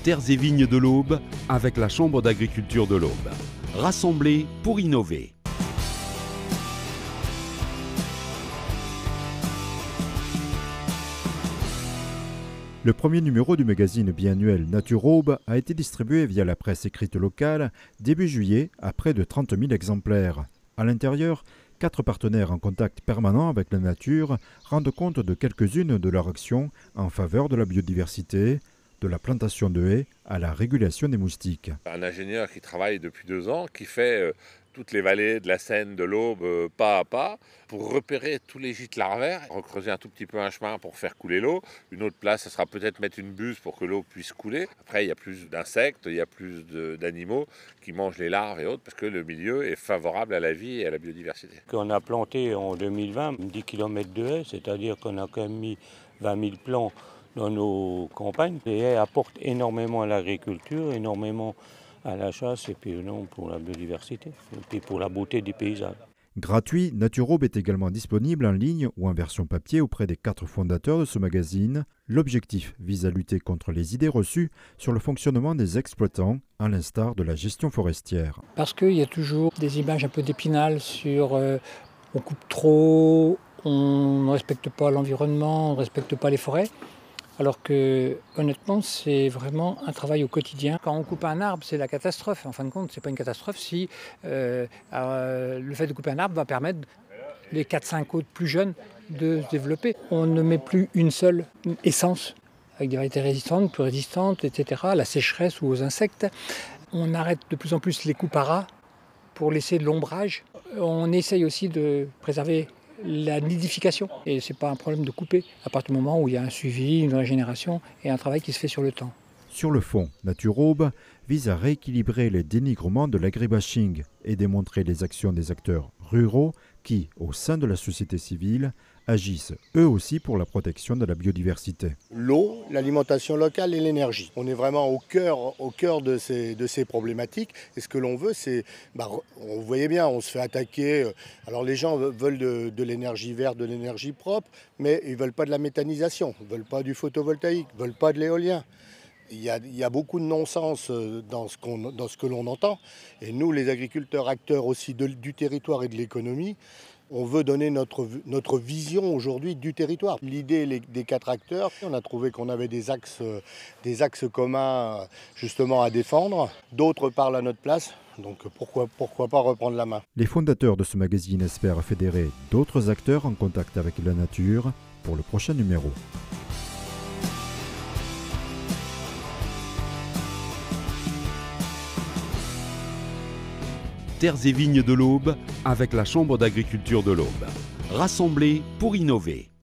Terres et vignes de l'Aube avec la Chambre d'agriculture de l'Aube. Rassemblés pour innover. Le premier numéro du magazine biannuel Nature Aube a été distribué via la presse écrite locale début juillet à près de 30 000 exemplaires. À l'intérieur, 4 partenaires en contact permanent avec la nature rendent compte de quelques-unes de leurs actions en faveur de la biodiversité, de la plantation de haies à la régulation des moustiques. Un ingénieur qui travaille depuis 2 ans, qui fait toutes les vallées de la Seine, de l'Aube, pas à pas, pour repérer tous les gîtes larvaires, recreuser un tout petit peu un chemin pour faire couler l'eau. Une autre place, ça sera peut-être mettre une buse pour que l'eau puisse couler. Après, il y a plus d'insectes, il y a plus d'animaux qui mangent les larves et autres, parce que le milieu est favorable à la vie et à la biodiversité. On a planté en 2020 10 km de haies, c'est-à-dire qu'on a quand même mis 20 000 plants dans nos campagnes. Les haies apportent énormément à l'agriculture, énormément à la chasse et puis non, pour la biodiversité et puis pour la beauté des paysages. Gratuit, Nature Aube est également disponible en ligne ou en version papier auprès des 4 fondateurs de ce magazine. L'objectif vise à lutter contre les idées reçues sur le fonctionnement des exploitants, à l'instar de la gestion forestière. Parce qu'il y a toujours des images un peu d'épinal sur on coupe trop, on ne respecte pas l'environnement, on ne respecte pas les forêts. Alors que, honnêtement, c'est vraiment un travail au quotidien. Quand on coupe un arbre, c'est la catastrophe. En fin de compte, ce n'est pas une catastrophe si le fait de couper un arbre va permettre les 4-5 autres plus jeunes de se développer. On ne met plus une seule essence avec des variétés résistantes, plus résistantes, etc., à la sécheresse ou aux insectes. On arrête de plus en plus les coupes à ras pour laisser de l'ombrage. On essaye aussi de préserver la nidification. Et ce n'est pas un problème de couper, à partir du moment où il y a un suivi, une régénération et un travail qui se fait sur le temps. Sur le fond, Nature Aube vise à rééquilibrer les dénigrements de l'agribashing et démontrer les actions des acteurs ruraux qui, au sein de la société civile, agissent eux aussi pour la protection de la biodiversité. L'eau, l'alimentation locale et l'énergie. On est vraiment au cœur de ces problématiques. Et ce que l'on veut, c'est, vous voyez bien, on se fait attaquer. Alors les gens veulent de l'énergie verte, de l'énergie propre, mais ils ne veulent pas de la méthanisation, ils ne veulent pas du photovoltaïque, ils ne veulent pas de l'éolien. Il y a beaucoup de non-sens dans ce que l'on entend. Et nous, les agriculteurs, acteurs aussi du territoire et de l'économie, on veut donner notre vision aujourd'hui du territoire. L'idée des 4 acteurs, on a trouvé qu'on avait des axes communs justement à défendre. D'autres parlent à notre place, donc pourquoi pas reprendre la main. Les fondateurs de ce magazine espèrent fédérer d'autres acteurs en contact avec la nature pour le prochain numéro. Terres et vignes de l'Aube avec la Chambre d'agriculture de l'Aube. Rassemblés pour innover.